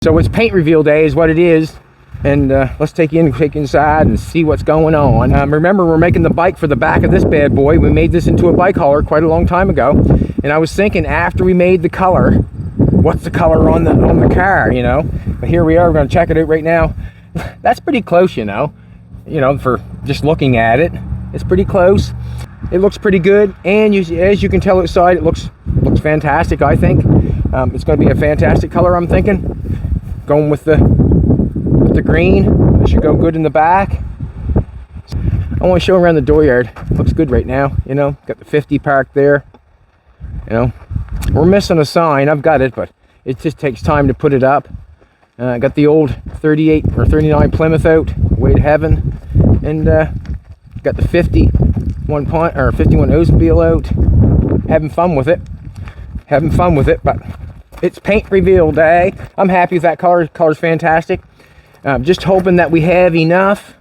So it's paint reveal day is what it is, and let's take you inside and see what's going on. Remember, we're making the bike for the back of this bad boy. We made this into a bike hauler quite a long time ago, and I was thinking after we made the color, what's the color on the car, you know? But here we are, we're going to check it out right now. That's pretty close, you know, for just looking at it. It's pretty close. It looks pretty good, and as you can tell outside, it looks fantastic, I think. It's going to be a fantastic color, I'm thinking. Going with the green. It should go good in the back. I want to show around the dooryard. Looks good right now, you know. Got the 50 parked there. You know, we're missing a sign. I've got it, but it just takes time to put it up. I got the old 38 or 39 Plymouth out, way to heaven, and got the 51 Oldsmobile out. Having fun with it, but it's paint reveal day. I'm happy with that color. Color's fantastic. Just hoping that we have enough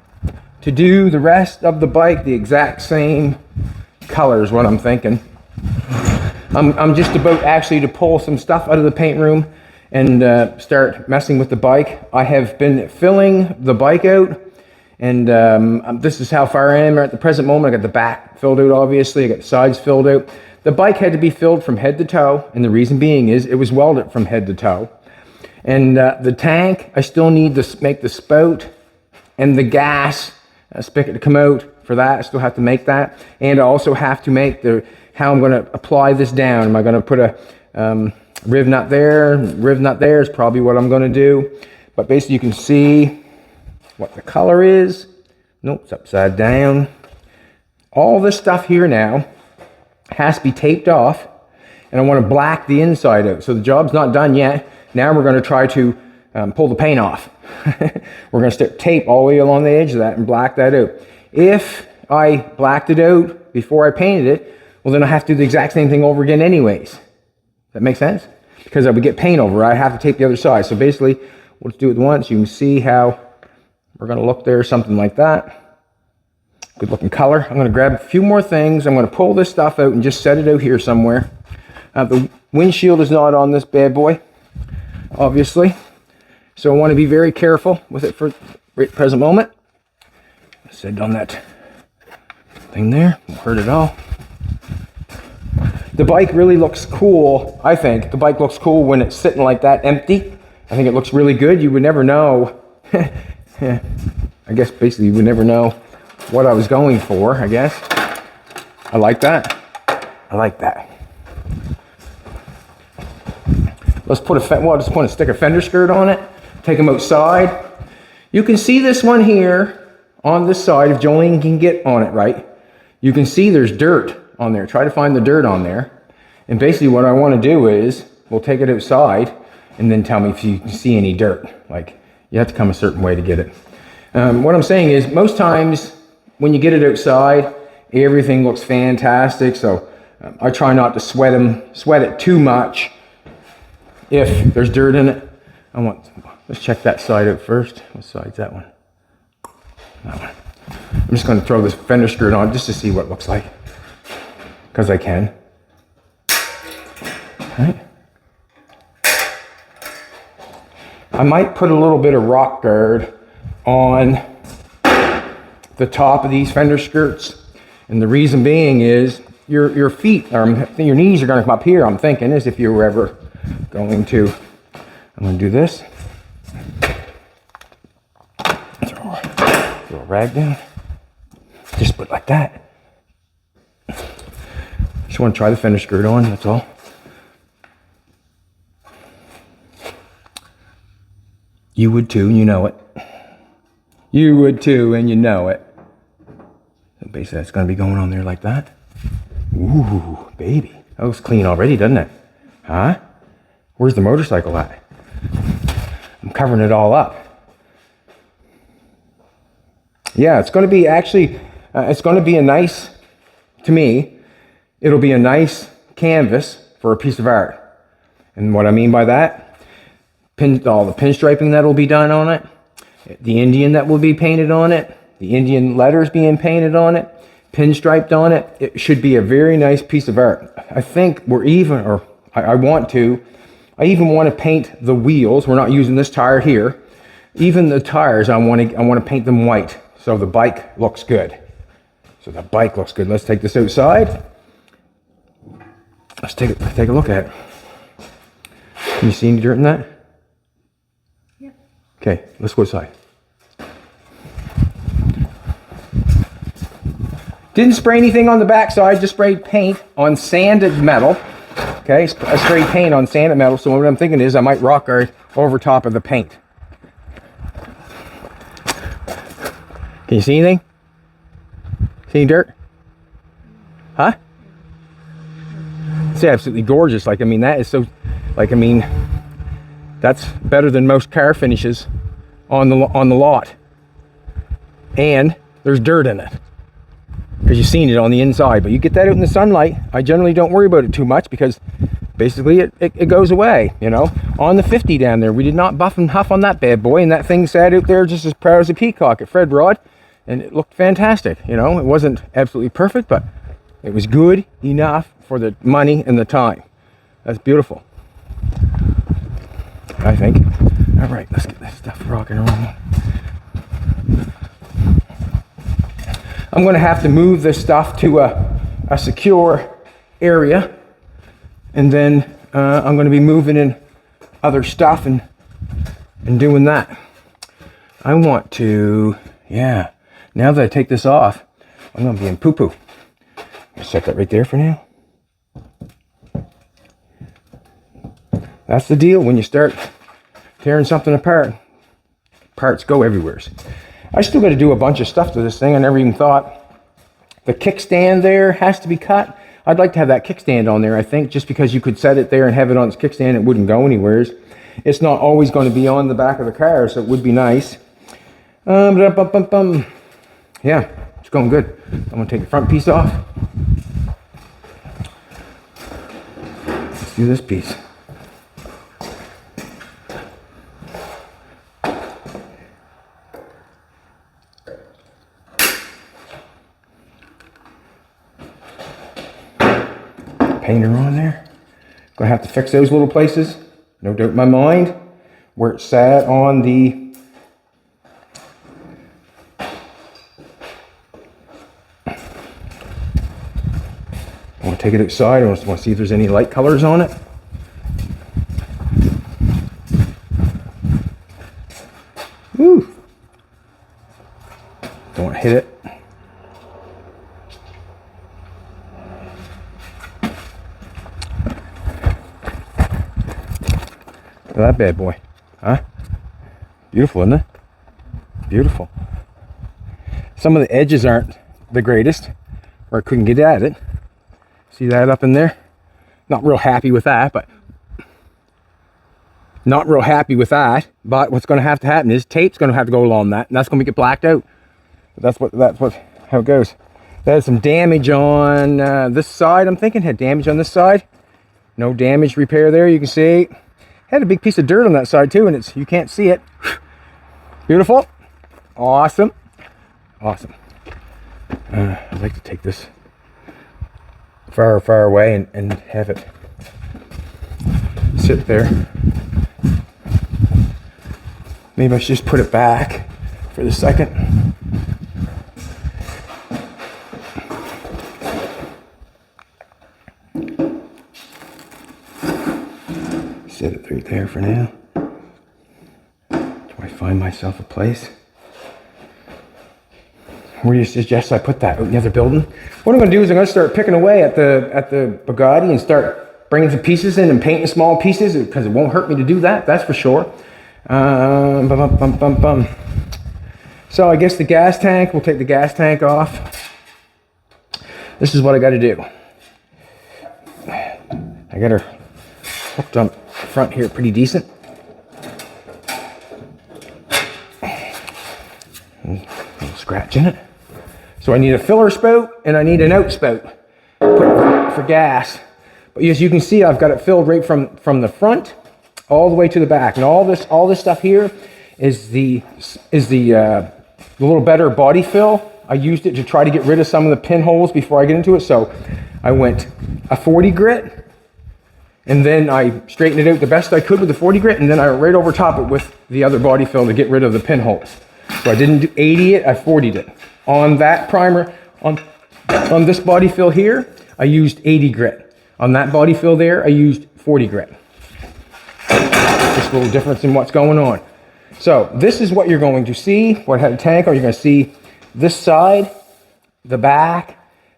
to do the rest of the bike the exact same color is what I'm thinking. I'm just about actually to pull some stuff out of the paint room and start messing with the bike. I have been filling the bike out, and this is how far I am at the present moment. I got the back filled out, obviously. I got the sides filled out. The bike had to be filled from head to toe, and the reason being is it was welded from head to toe. And the tank, I still need to make the spout and the gas spigot to come out for that. I still have to make that, and I also have to make how I'm going to apply this down. Am I going to put a riv nut there? Riv nut there is probably what I'm going to do. But basically, you can see what the color is. Nope, it's upside down. All this stuff here now has to be taped off, and I want to black the inside out. So the job's not done yet. Now we're going to try to pull the paint off. We're going to stick tape all the way along the edge of that and black that out. If I blacked it out before I painted it, well, then I have to do the exact same thing over again anyways. Does that make sense? Because I would get paint over, I have to tape the other side. So basically, let's do it once. You can see how we're going to look there, something like that. Good looking color. I'm going to grab a few more things. I'm going to pull this stuff out and just set it out here somewhere. The windshield is not on this bad boy, obviously. So I want to be very careful with it for right present moment. Set on that thing there. Won't hurt at all. The bike really looks cool, I think. The bike looks cool when it's sitting like that empty. I think it looks really good. You would never know. I guess basically you would never know what I was going for, I guess. I like that. I like that. Let's put just want to stick a fender skirt on it. Take them outside. You can see this one here on this side, if Jolene can get on it right. You can see there's dirt on there. Try to find the dirt on there. And basically what I want to do is, we'll take it outside and then tell me if you can see any dirt. Like, you have to come a certain way to get it. What I'm saying is, most times, when you get it outside, everything looks fantastic. So I try not to sweat it too much. If there's dirt in it, let's check that side out first. What side's that one? That one. I'm just going to throw this fender skirt on just to see what it looks like, because I can. Right. I might put a little bit of rock guard on the top of these fender skirts, and the reason being is your feet, or your knees are going to come up here. I'm thinking, as if you were ever going to. I'm going to do this. Throw a rag down. Just put it like that. Just want to try the fender skirt on. That's all. You would too, and you know it. You would too, and you know it. So basically, that's going to be going on there like that. Ooh, baby. That looks clean already, doesn't it? Huh? Where's the motorcycle at? I'm covering it all up. Yeah, it's going to be actually, it's going to be a nice, to me, it'll be a nice canvas for a piece of art. And what I mean by that, all the pinstriping that will be done on it, the Indian that will be painted on it, the Indian letters being painted on it, pinstriped on it. It should be a very nice piece of art. I think we're even, or I want to I even want to paint the wheels. We're not using this tire here. Even the tires, I want to paint them white so the bike looks good. So the bike looks good. Let's take this outside. Let's take a look at it. Can you see any dirt in that? Yep. Okay, let's go outside. Didn't spray anything on the backside, just sprayed paint on sanded metal. Okay, I sprayed paint on sanded metal, so what I'm thinking is I might rock guard over top of the paint. Can you see anything? See any dirt? Huh? It's absolutely gorgeous. Like, I mean, that is so, like, I mean, that's better than most car finishes on the lot. And there's dirt in it, because you've seen it on the inside. But you get that out in the sunlight, I generally don't worry about it too much, because basically it goes away, you know. On the 50 down there, we did not buff and huff on that bad boy, and that thing sat out there just as proud as a peacock at Fred Rod, and it looked fantastic, you know. It wasn't absolutely perfect, but it was good enough for the money and the time. That's beautiful, I think. All right, let's get this stuff rocking around. I'm going to have to move this stuff to a secure area, and then I'm going to be moving in other stuff and doing that. I want to, yeah, now that I take this off, I'm going to be in poo-poo. Set that right there for now. That's the deal when you start tearing something apart. Parts go everywhere. I still got to do a bunch of stuff to this thing. I never even thought. The kickstand there has to be cut. I'd like to have that kickstand on there, I think, just because you could set it there and have it on its kickstand. It wouldn't go anywhere. It's not always going to be on the back of the car, so it would be nice. Yeah, it's going good. I'm going to take the front piece off. Let's do this piece. Painter on there. Gonna have to fix those little places. No doubt in my mind. Where it sat on the I want to take it outside. I want to see if there's any light colors on it. Woo! Don't want to hit it. Look at that bad boy, huh? Beautiful, isn't it? Beautiful. Some of the edges aren't the greatest, or I couldn't get at it. See that up in there? Not real happy with that, but what's going to have to happen is tape's going to have to go along that, and that's going to get blacked out. But that's how it goes. There's some damage on this side. I'm thinking had damage on this side. No damage repair there. You can see. Had a big piece of dirt on that side too, and you can't see it. Beautiful. Awesome. Awesome. I'd like to take this far, far away and have it sit there. Maybe I should just put it back for the second. Set it right there for now. Do I find myself a place? Where do you suggest I put that? Out in the other building? What I'm going to do is I'm going to start picking away at the Bugatti and start bringing some pieces in and painting small pieces, because it won't hurt me to do that, that's for sure. So I guess the gas tank, we'll take the gas tank off. This is what I got to do. I got her hooked on front here pretty decent. Scratch in it. So I need a filler spout and I need an outspout for gas. But as you can see, I've got it filled right from the front all the way to the back, and all this stuff here is the little better body fill. I used it to try to get rid of some of the pinholes before I get into it. So I went a 40 grit And then I straightened it out the best I could with the 40 grit, and then I went right over top it with the other body fill to get rid of the pinholes. So I didn't 80 it, I 40'd it. On that primer, on this body fill here, I used 80 grit. On that body fill there, I used 40 grit. Just a little difference in what's going on. So this is what you're going to see. What had a tank, or you're going to see this side, the back,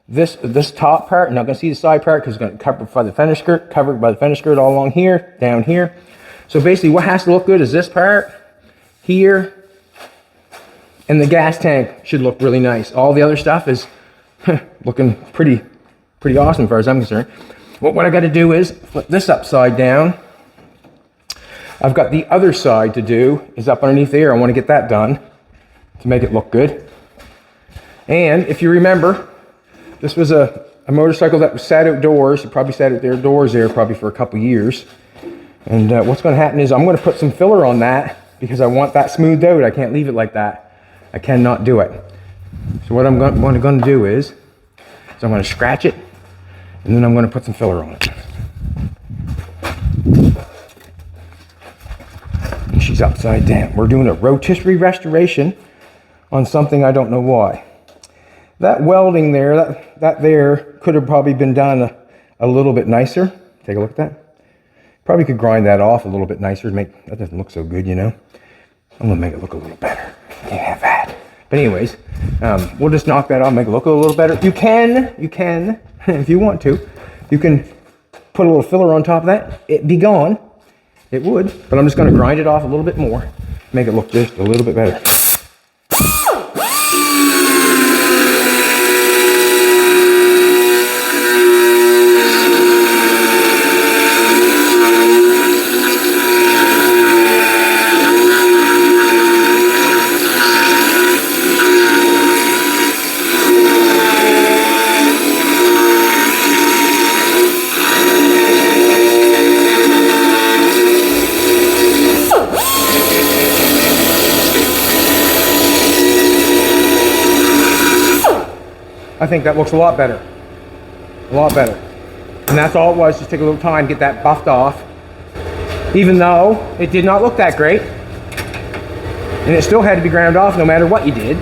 this top part. You're not going to see the side part because it's going to cover by the fender skirt, covered by the fender skirt all along here, down here. So basically what has to look good is this part here, and the gas tank should look really nice. All the other stuff is looking pretty awesome as far as I'm concerned. What I got to do is flip this upside down. I've got the other side to do, is up underneath there. I want to get that done to make it look good. And if you remember, this was a motorcycle that was sat outdoors. It probably sat outdoors there probably for a couple years. And what's going to happen is I'm going to put some filler on that because I want that smoothed out. I can't leave it like that. I cannot do it. So what I'm going to do is I'm going to scratch it, and then I'm going to put some filler on it. And she's upside down. We're doing a rotisserie restoration on something I don't know why. That welding there, that there could have probably been done a little bit nicer. Take a look at that. Probably could grind that off a little bit nicer to make that doesn't look so good, you know. I'm gonna make it look a little better. Can't have that. But anyways, we'll just knock that off, make it look a little better. You can, if you want to, you can put a little filler on top of that. It'd be gone. It would, but I'm just gonna grind it off a little bit more, make it look just a little bit better. I think that looks a lot better. A lot better. And that's all it was, just take a little time, get that buffed off. Even though it did not look that great. And it still had to be ground off no matter what you did.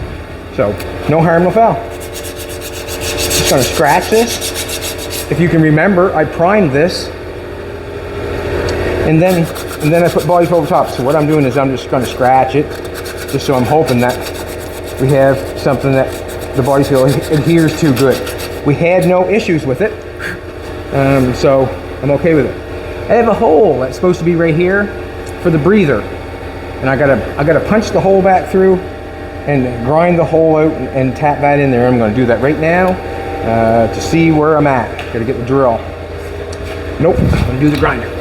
So, no harm, no foul. Just gonna scratch this. If you can remember, I primed this. And then I put body fill over top. So what I'm doing is I'm just gonna scratch it. Just so I'm hoping that we have something that the body fill adheres to good. We had no issues with it, so I'm okay with it. I have a hole that's supposed to be right here for the breather, and I gotta punch the hole back through and grind the hole out and tap that in there. I'm going to do that right now to see where I'm at. Gotta get the drill. Nope, I'm gonna do the grinder.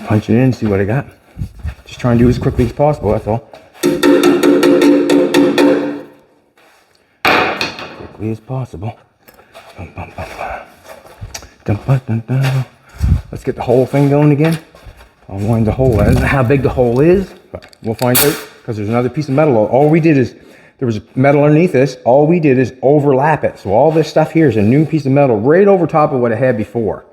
Punch it in, see what I got. Just try and do as quickly as possible, that's all. Quickly as possible. Let's get the whole thing going again. I'll wind the hole. I don't know how big the hole is, but we'll find out because there's another piece of metal. All we did is, there was metal underneath this. All we did is overlap it. So all this stuff here is a new piece of metal right over top of what I had before.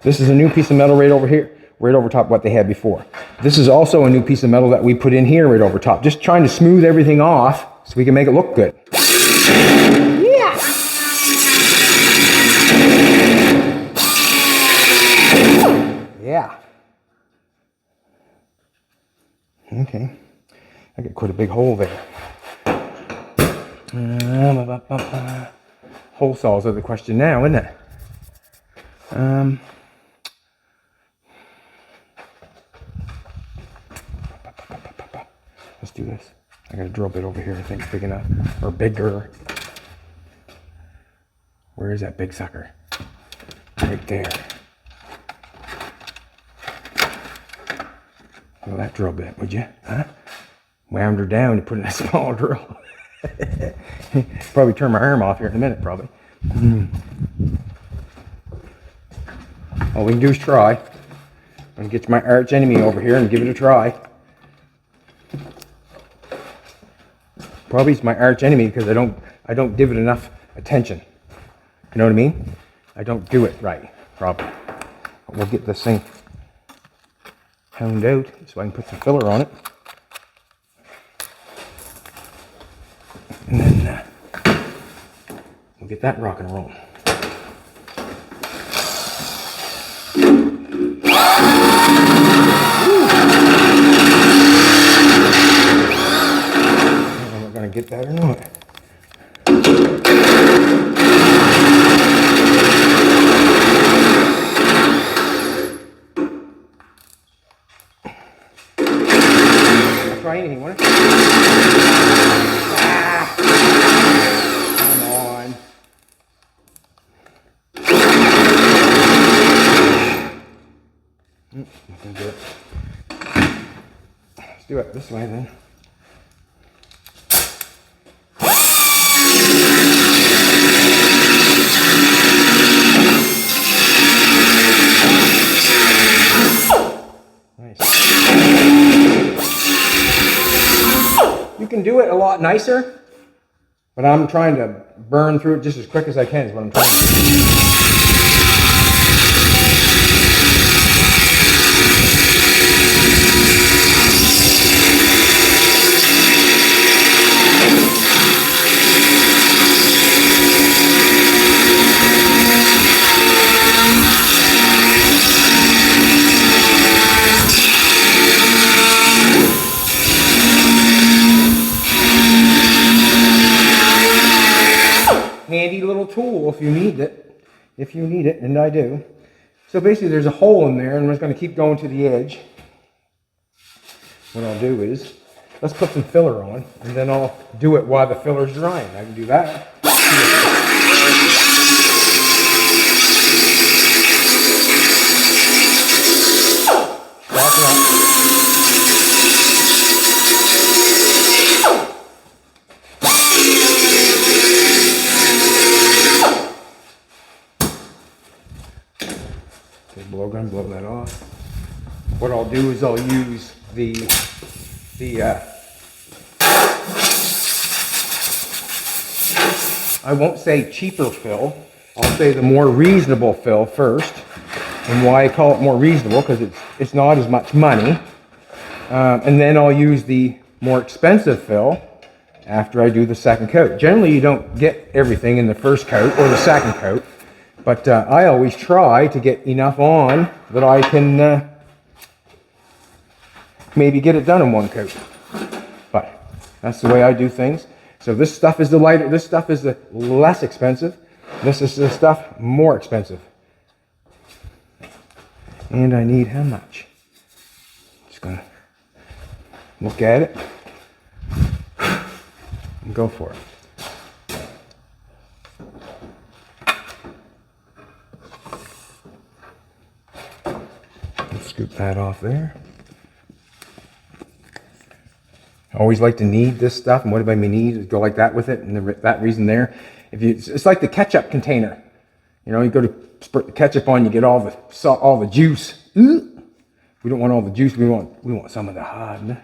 This is a new piece of metal right over here, right over top of what they had before. This is also a new piece of metal that we put in here right over top. Just trying to smooth everything off so we can make it look good. Yeah. Yeah. Okay. I got quite a big hole there. Hole saws are the question now, isn't it? Let's do this. I I got a drill bit over here, I think, big enough, or bigger. Where is that big sucker? Right there. Well, that drill bit, would you? Huh? Wound her down and put in a small drill. Probably turn my arm off here in a minute, probably. All we can do is try. I'm gonna get my arch enemy over here and give it a try. Probably it's my arch enemy because I don't give it enough attention. You know what I mean? I don't do it right, probably. But we'll get this thing honed out so I can put some filler on it. And then we'll get that rock and roll. Get that or not. I'll try anything, won't it? Come on. I can do it. Let's do it this way then. You can do it a lot nicer, but I'm trying to burn through it just as quick as I can is what I'm trying to do. Handy little tool if you need it. If you need it, and I do. So basically there's a hole in there and I'm just going to keep going to the edge. What I'll do is, let's put some filler on and then I'll do it while the filler's drying. I can do that. Blow gun, blow that off. What I'll do is I'll use I won't say cheaper fill, I'll say the more reasonable fill first. And why I call it more reasonable, because it's not as much money. And then I'll use the more expensive fill after I do the second coat. Generally you don't get everything in the first coat or the second coat. But I always try to get enough on that I can maybe get it done in one coat. But that's the way I do things. So this stuff is the lighter, this stuff is the less expensive. This is the stuff more expensive. And I need how much? Just gonna look at it and go for it. Scoop that off there. I always like to knead this stuff, and what do I mean knead? Is go like that with it, and that reason there. It's like the ketchup container. You know, you go to sprirt the ketchup on, you get all the juice. We don't want all the juice. We want some of the hard.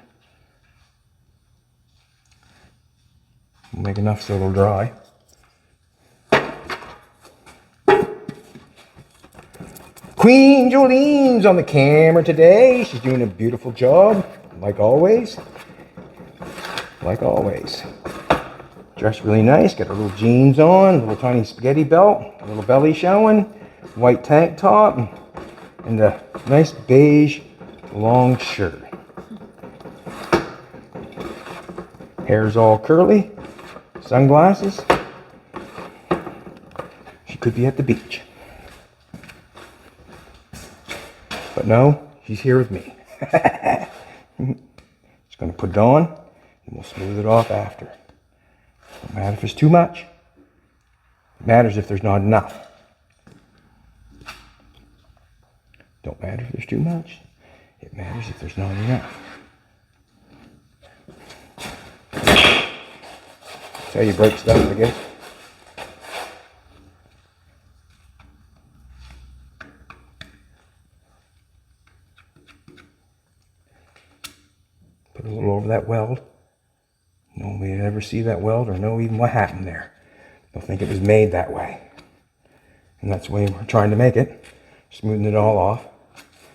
Make enough so it'll dry. Queen Jolene's on the camera today. She's doing a beautiful job, like always. Like always. Dressed really nice, got her little jeans on, a little tiny spaghetti belt, a little belly showing, white tank top, and a nice beige long shirt. Hair's all curly, sunglasses. She could be at the beach. But no, she's here with me. Just going to put it on, and we'll smooth it off after. Don't matter if it's too much. It matters if there's not enough. Don't matter if there's too much. It matters if there's not enough. That's how you break stuff, I guess. Put a little over that weld. Nobody would ever see that weld or know even what happened there. They'll think it was made that way. And that's the way we're trying to make it. Smoothing it all off.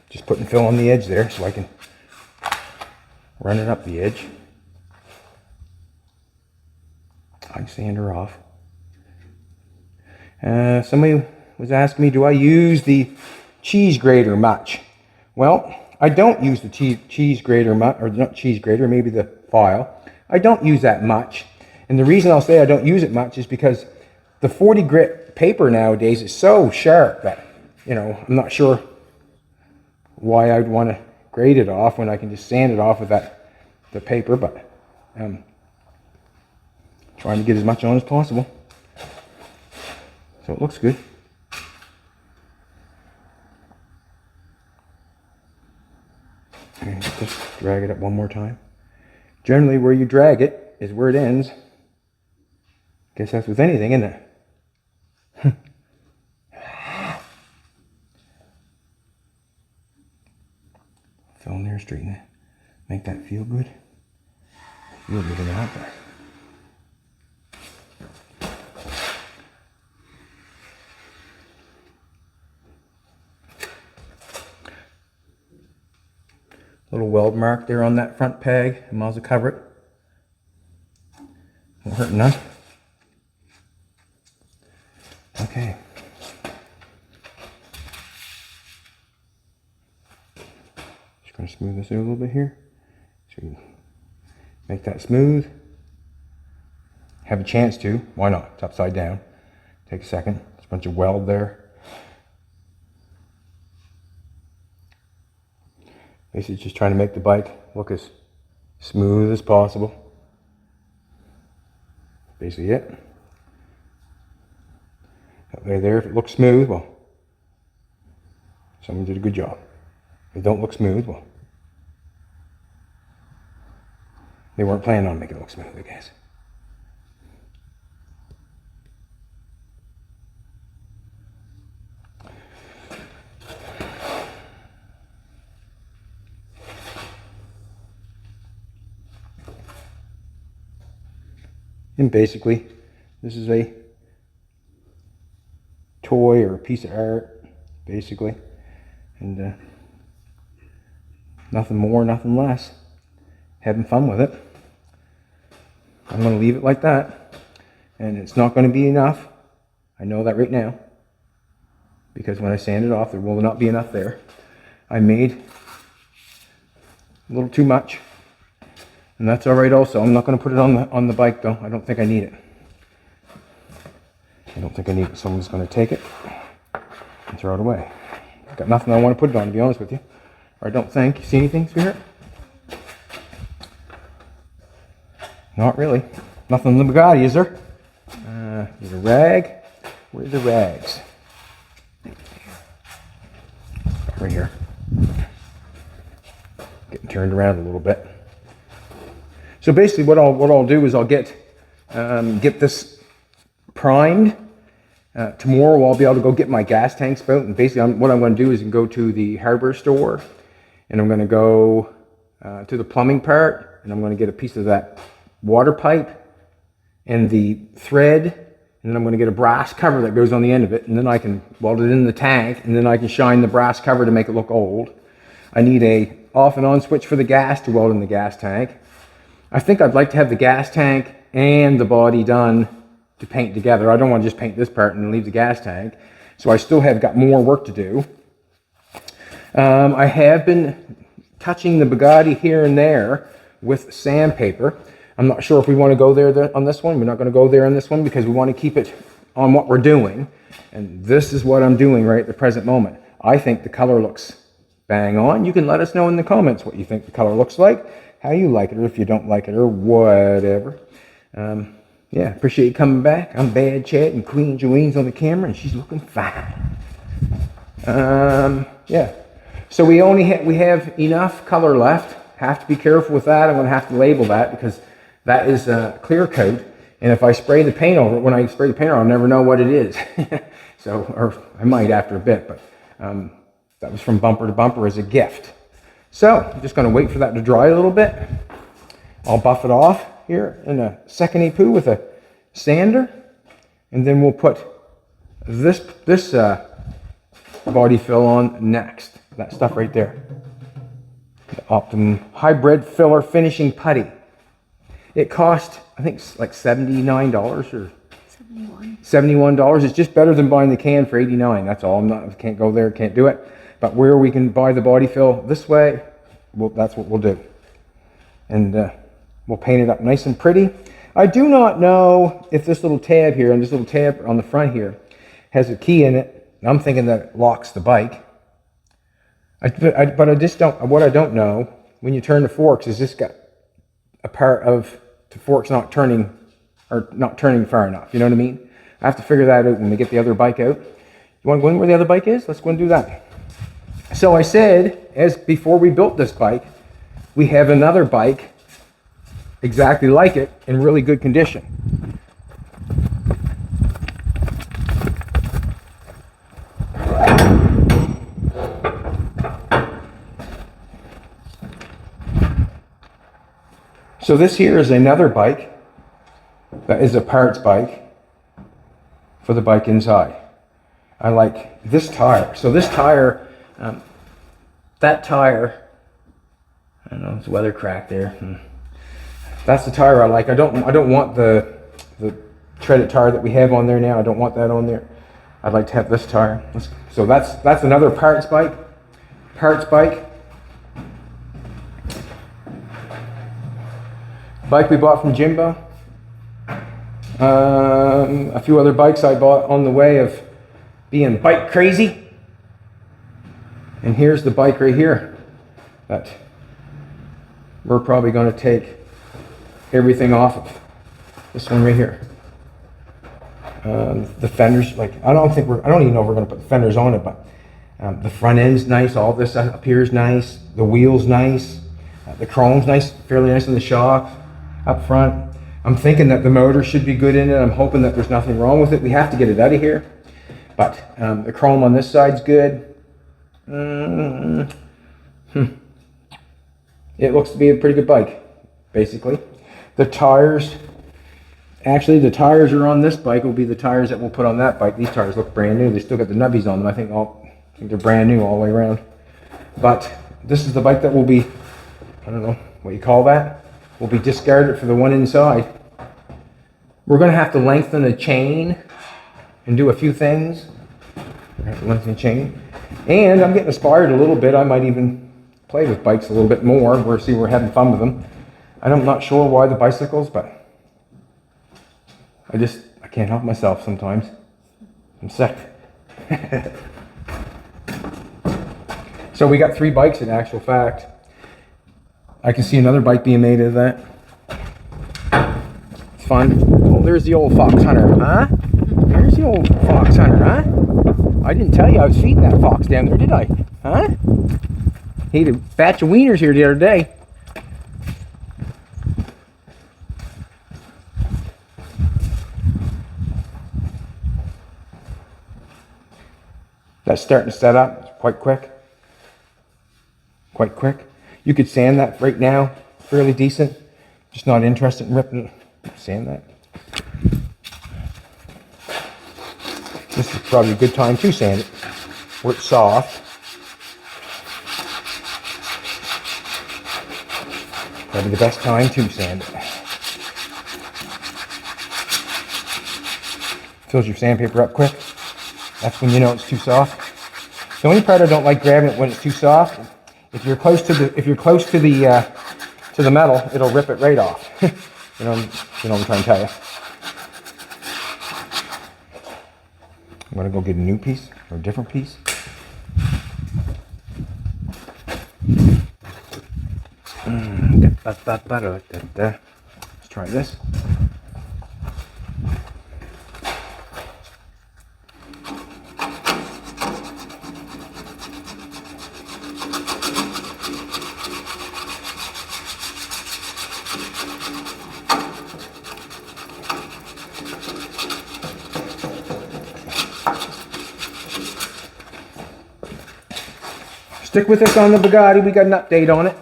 Just putting fill on the edge there so I can run it up the edge. I sand her off. Somebody was asking me, do I use the cheese grater much? Well, I don't use the cheese grater much, or not cheese grater, maybe the file. I don't use that much. And the reason I'll say I don't use it much is because the 40 grit paper nowadays is so sharp that, you know, I'm not sure why I'd want to grate it off when I can just sand it off with the paper, but trying to get as much on as possible. So it looks good. And just drag it up one more time. Generally where you drag it is where it ends. Guess that's with anything, isn't it? Fill in there, straighten it. Make that feel good. Feel good enough. Little weld mark there on that front peg. I might as well cover it. Won't hurt none. Okay. Just going to smooth this out a little bit here. So you make that smooth. Have a chance to. Why not? It's upside down. Take a second. There's a bunch of weld there. Basically just trying to make the bike look as smooth as possible. Basically it. That way there, if it looks smooth, well, someone did a good job. If it don't look smooth, well, they weren't planning on making it look smooth, I guess. And basically, this is a toy or a piece of art, basically. And nothing more, nothing less. Having fun with it. I'm going to leave it like that. And it's not going to be enough. I know that right now. Because when I sand it off, there will not be enough there. I made a little too much. And that's all right also. I'm not going to put it on the bike though. I don't think I need it. I don't think I need it. So I'm just going to take it and throw it away. I've got nothing I want to put it on, to be honest with you. Or I don't think. You see anything, sweetheart? Not really. Nothing in the Bugatti, is there? There's a rag. Where's the rags? Right here. Getting turned around a little bit. So basically what I'll do is I'll get this primed. Tomorrow I'll be able to go get my gas tank spout, and basically what I'm going to do is go to the hardware store, and I'm going to go to the plumbing part, and I'm going to get a piece of that water pipe and the thread, and then I'm going to get a brass cover that goes on the end of it, and then I can weld it in the tank, and then I can shine the brass cover to make it look old. I need a off and on switch for the gas to weld in the gas tank. I think I'd like to have the gas tank and the body done to paint together. I don't want to just paint this part and leave the gas tank. So I still have got more work to do. I have been touching the Bugatti here and there with sandpaper. I'm not sure if we want to go there on this one. We're not going to go there on this one because we want to keep it on what we're doing. And this is what I'm doing right at the present moment. I think the color looks bang on. You can let us know in the comments what you think the color looks like. how you like it, or if you don't like it, or whatever. Yeah, appreciate you coming back. I'm Bad Chat, and Queen Jolene's on the camera, and she's looking fine. Yeah. So we have enough color left. Have to be careful with that. I'm going to have to label that because that is a clear coat. And if I spray the paint over it, when I spray the paint over it, I'll never know what it is. So, or I might after a bit, but that was from Bumper to Bumper as a gift. So I'm just going to wait for that to dry a little bit. I'll buff it off here in a second poo with a sander, and then we'll put this body fill on next. That stuff right there. The Optimum Hybrid Filler Finishing Putty. It cost, I think, like $79 or $71. It's just better than buying the can for $89. That's all. I can't go there, can't do it. But where we can buy the body fill this way, well, that's what we'll do. And we'll paint it up nice and pretty. I do not know if this little tab here and this little tab on the front here has a key in it. I'm thinking that it locks the bike. But I just don't, what I don't know, when you turn the forks, is this got a part of the forks not turning far enough, you know what I mean? I have to figure that out when we get the other bike out. You want to go in where the other bike is? Let's go and do that. So I said, as before we built this bike, we have another bike exactly like it in really good condition. So this here is another bike that is a parts bike for the bike inside. I like this tire. So this tire, that tire, I don't know, it's weather crack there. That's the tire I like. I don't want the treaded tire that we have on there now. I don't want that on there. I'd like to have this tire. So that's another parts bike. Bike we bought from Jimbo. A few other bikes I bought on the way of being bike crazy. And here's the bike right here that we're probably going to take everything off of. This one right here. The fenders, like I don't even know if we're going to put the fenders on it, but the front end's nice. All this up here is nice. The wheel's nice. The chrome's nice, fairly nice in the shock up front. I'm thinking that the motor should be good in it. I'm hoping that there's nothing wrong with it. We have to get it out of here. But the chrome on this side's good. It looks to be a pretty good bike, basically. The tires, actually the tires are on this bike will be the tires that we'll put on that bike. These tires look brand new. They still got the nubbies on them. I think they're brand new all the way around. But this is the bike that will be, I don't know what you call that, will be discarded for the one inside. We're going to have to lengthen the chain and do a few things. Lengthen the chain. And I'm getting inspired a little bit. I might even play with bikes a little bit more. We're having fun with them. I'm not sure why the bicycles, but I can't help myself sometimes. I'm sick. So we got 3 bikes in actual fact. I can see another bike being made of that. It's fun. Oh, there's the old fox hunter, huh? There's the old fox hunter, huh? I didn't tell you I was feeding that fox down there, did I? Huh? He ate a batch of wieners here the other day. That's starting to set up. It's quite quick. Quite quick. You could sand that right now, fairly decent. Just not interested in ripping. Sand that. This is probably a good time to sand it, where it's soft. Probably the best time to sand it. Fills your sandpaper up quick. That's when you know it's too soft. The only part I don't like grabbing it when it's too soft, if you're close to the metal, it'll rip it right off. you know what I'm trying to tell you. I'm gonna go get a new piece or a different piece. Get Let's try this. Stick with us on the Bugatti. We got an update on it.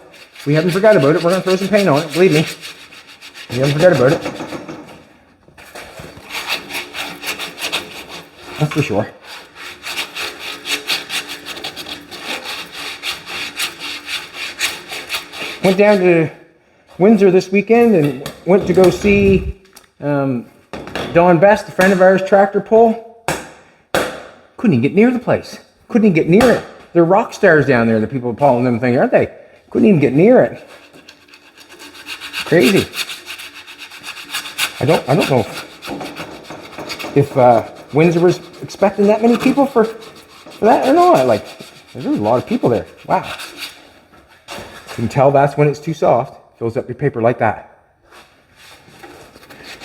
We haven't forgot about it. We're going to throw some paint on it. Believe me. We haven't forgot about it. That's for sure. Went down to Windsor this weekend and went to go see Don Best, a friend of ours, tractor pull. Couldn't even get near the place. Couldn't even get near it. They're rock stars down there, the people pulling them things, aren't they? Couldn't even get near it. Crazy. I don't know if Windsor was expecting that many people for that or not. Like, there was a lot of people there. Wow. You can tell that's when it's too soft. It fills up your paper like that.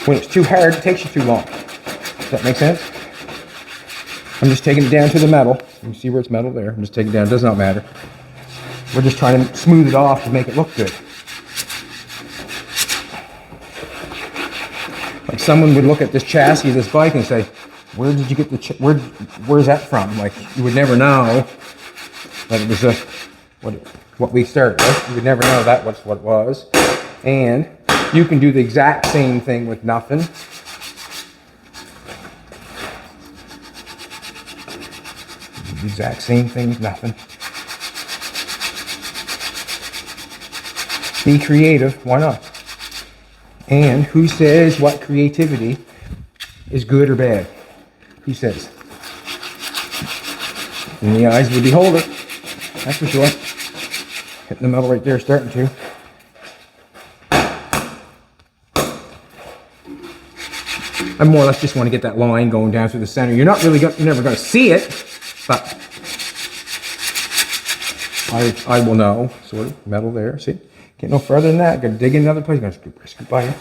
When it's too hard, it takes you too long. Does that make sense? I'm just taking it down to the metal. You see where it's metal there? I'm just taking it down. It does not matter. We're just trying to smooth it off to make it look good. Like someone would look at this chassis of this bike and say, "Where did you get the? Where's that from?" Like you would never know that it was what we started with. You would never know that was what it was. And you can do the exact same thing with nothing. The exact same thing with nothing. Be creative, why not? And who says what creativity is good or bad? Who says? In the eyes of the beholder, that's for sure. Hitting the metal right there, starting to. I more or less just want to get that line going down through the center. You're never going to see it, but I will know. Sort of metal there. See, get no further than that. Got to dig in another place. Got to scoop by it.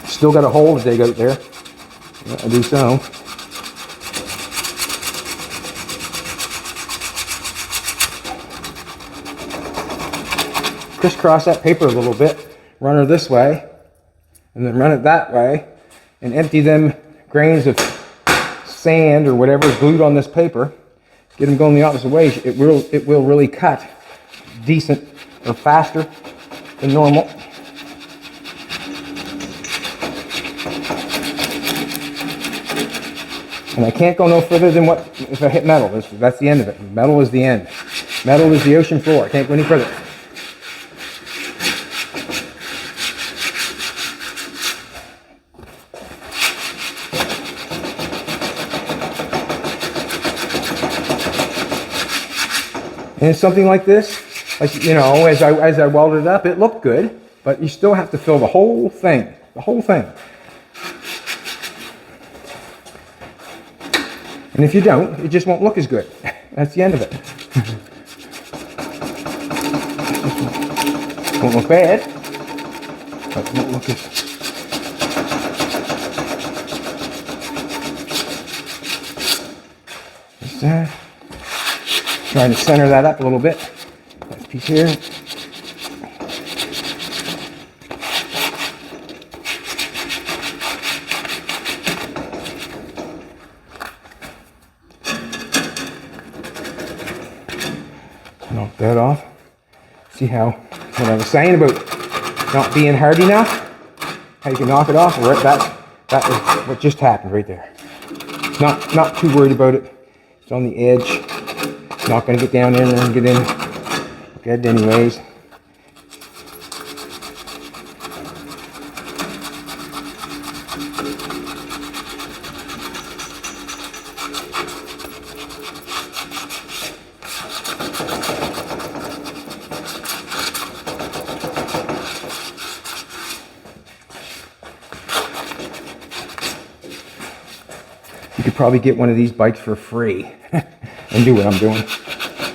Still got a hole to dig out there. Yeah, I do so. Crisscross that paper a little bit, run her this way, and then run it that way, and empty them grains of sand or whatever is glued on this paper. Get them going the opposite way. It will really cut decent or faster than normal. And I can't go no further than what if I hit metal. That's the end of it. Metal is the end. Metal is the ocean floor. I can't go any further. And something like this, like as I welded it up, it looked good, but you still have to fill the whole thing, And if you don't, it just won't look as good. That's the end of it. Won't look bad, but it won't look as. Just trying to center that up a little bit. That piece here. Knock that off. See how what I was saying about not being hard enough? How you can knock it off? That is what just happened right there. Not too worried about it. It's on the edge. Not going to get down there and get in good anyways. could probably get one of these bikes for free and do what I'm doing.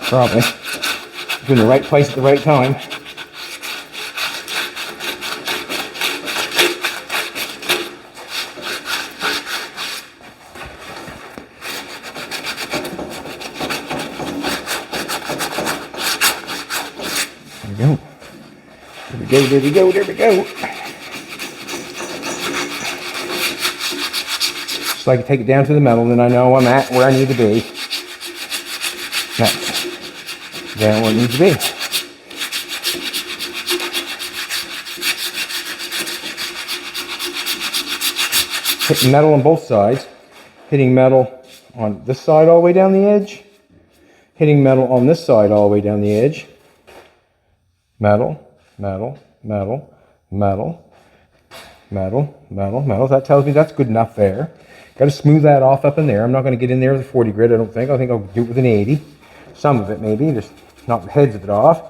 Probably. In the right place at the right time. There we go, there we go. Just like to take it down to the metal, then I know I'm at where I need to be. That's down where it needs to be. Hitting metal on both sides. Hitting metal on this side all the way down the edge. Hitting metal on this side all the way down the edge. Metal, metal, metal, metal, metal, metal, metal. That tells me that's good enough there. Got to smooth that off up in there. I'm not going to get in there with a 40 grit, I don't think. I think I'll do it with an 80. Some of it maybe, just knock the heads of it off.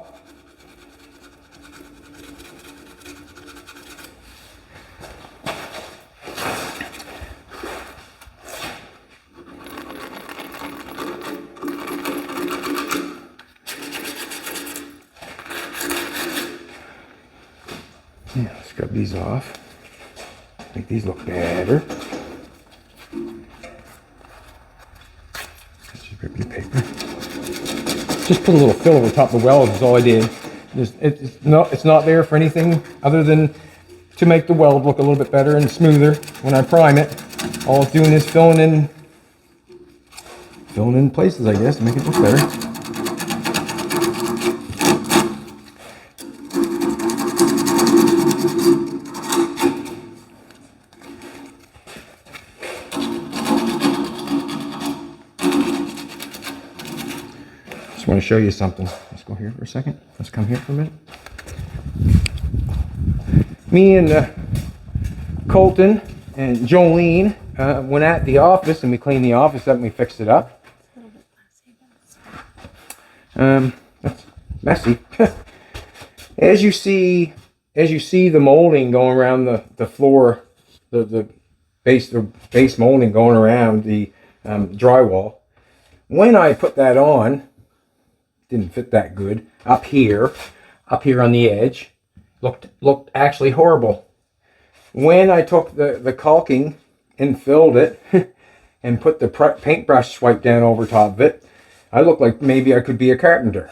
Yeah, scrub these off. Make these look better. Just rip your paper. Just put a little fill over top of the weld is all I did. It's not there for anything other than to make the weld look a little bit better and smoother. When I prime it, all it's doing is filling in places, I guess, to make it look better. Just want to show you something. Let's go here for a second. Let's come here for a minute. Me and Colton and Jolene went at the office and we cleaned the office up and we fixed it up. That's messy. As you see the molding going around the floor, the base molding going around the drywall. When I put that on, didn't fit that good. Up here on the edge, looked actually horrible. When I took the caulking and filled it and put the paintbrush swipe down over top of it, I looked like maybe I could be a carpenter.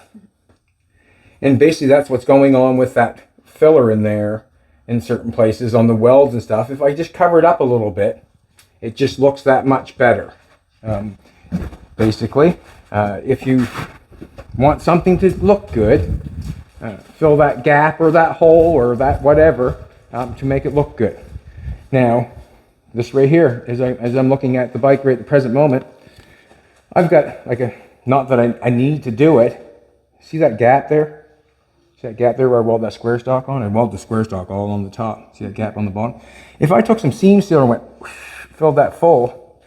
And basically that's what's going on with that filler in there in certain places on the welds and stuff. If I just cover it up a little bit, it just looks that much better. Basically, if you want something to look good, fill that gap or that hole or that whatever to make it look good. Now, this right here, as I'm looking at the bike right at the present moment, I've got like not that I need to do it. See that gap there? See that gap there where I weld that square stock on? I weld the square stock all on the top. See that gap on the bottom? If I took some seam sealer and filled that full,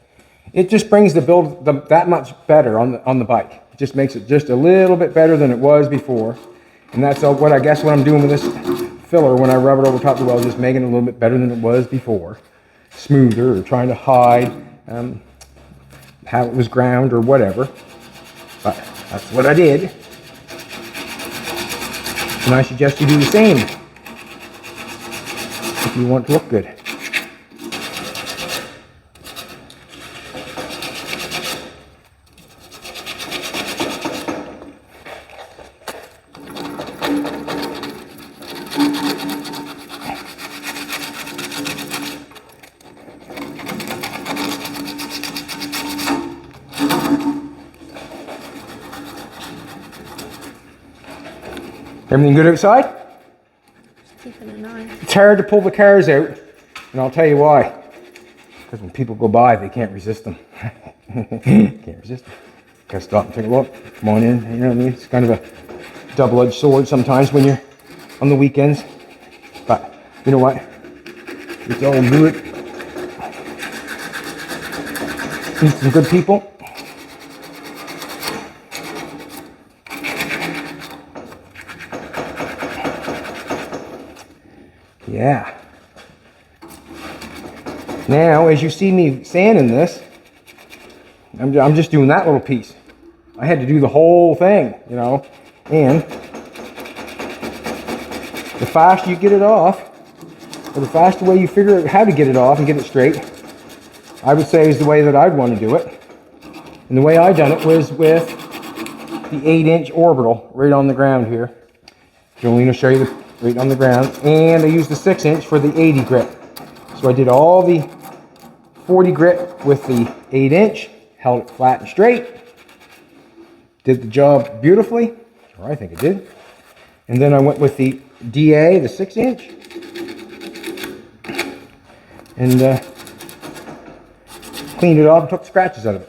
it just brings the build that much better on the bike. It just makes it just a little bit better than it was before. And that's what I guess what I'm doing with this filler when I rub it over top of the weld, just making it a little bit better than it was before. Smoother, or trying to hide how it was ground or whatever. But that's what I did. And I suggest you do the same if you want to look good. Everything good outside? Just keeping an eye. It's hard to pull the cars out, and I'll tell you why. Because when people go by, they can't resist them. Can't resist them. Gotta stop and take a look. Come on in, you know what I mean? It's kind of a double-edged sword sometimes when you're on the weekends. But, you know what? It's all good. Meet some good people. Yeah. Now, as you see me sanding this, I'm just doing that little piece. I had to do the whole thing, you know. And the faster you get it off, or the faster way you figure out how to get it off and get it straight, I would say is the way that I'd want to do it. And the way I done it was with the 8-inch orbital right on the ground here. Jolene will show you the right on the ground. And I used the 6-inch for the 80 grit. So I did all the 40 grit with the 8-inch, held it flat and straight. Did the job beautifully, or I think it did. And then I went with the DA, the 6-inch. And cleaned it off and took the scratches out of it.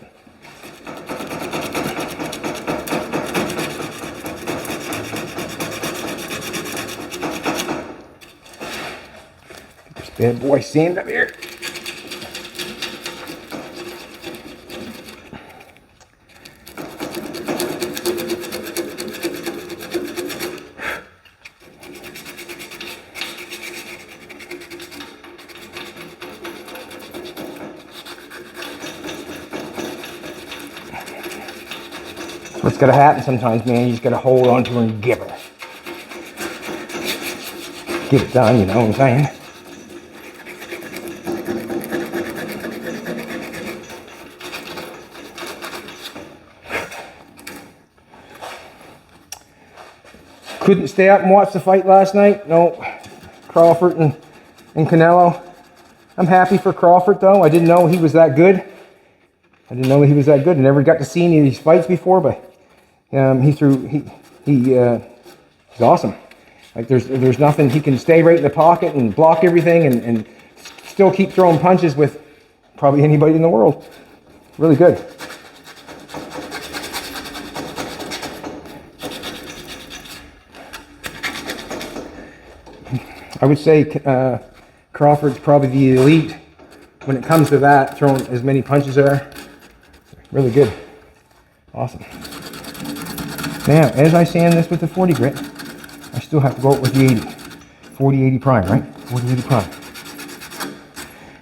Bad boy sand up here. What's gotta happen sometimes, man, you just gotta hold on to her and give her. Get it done, you know what I'm saying? Couldn't stay up and watch the fight last night. No, Crawford and Canelo. I'm happy for Crawford though. I didn't know he was that good. I never got to see any of these fights before, but he's awesome. Like there's nothing, he can stay right in the pocket and block everything and still keep throwing punches with probably anybody in the world. Really good. I would say Crawford's probably the elite when it comes to that, throwing as many punches there. Really good. Awesome. Now, as I sand this with the 40 grit, I still have to go out with the 80. 40-80 prime, right? 40-80 prime.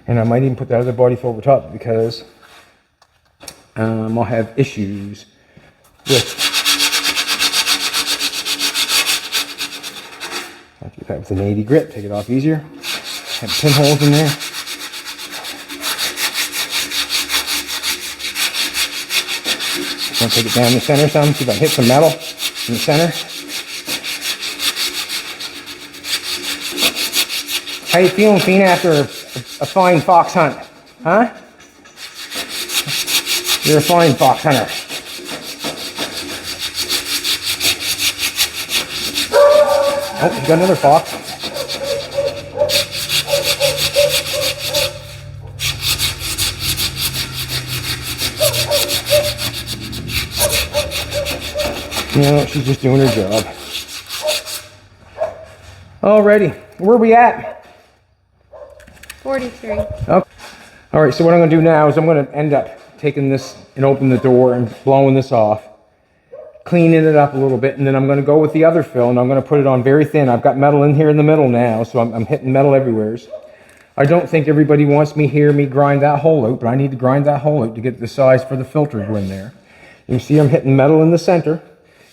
And I might even put that other body over top because I'll have issues with. I'll do that with an 80 grit, take it off easier. Have pinholes in there. I'm gonna take it down the center some, see if I hit some metal in the center. How you feeling, Fina, after a fine fox hunt? Huh? You're a fine fox hunter. Oh, you got another fox. No, she's just doing her job. Alrighty, where are we at? 43. Okay. Alright, so what I'm going to do now is I'm going to end up taking this and open the door and blowing this off, cleaning it up a little bit, and then I'm going to go with the other fill and I'm going to put it on very thin. I've got metal in here in the middle now, so I'm hitting metal everywhere. I don't think everybody wants me hear me grind that hole out, but I need to grind that hole out to get the size for the filter to go in there. You see I'm hitting metal in the center.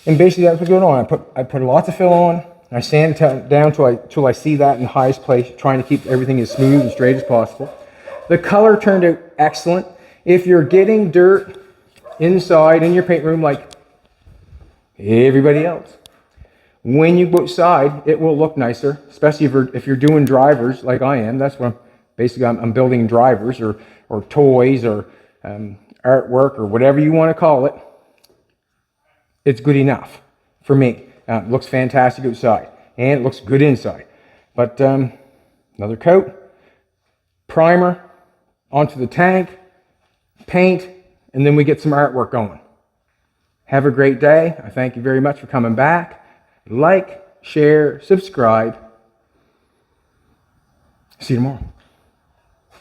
And basically that's what's going on. I put lots of fill on, and I sand it down till I see that in the highest place, trying to keep everything as smooth and straight as possible. The color turned out excellent. If you're getting dirt inside in your paint room like everybody else, when you go outside, it will look nicer, especially if you're doing drivers like I am. That's what I'm building drivers or toys or artwork or whatever you want to call it. It's good enough for me. It looks fantastic outside and it looks good inside. But another coat, primer onto the tank, paint, and then we get some artwork going. Have a great day. I thank you very much for coming back. Like, share, subscribe. See you tomorrow.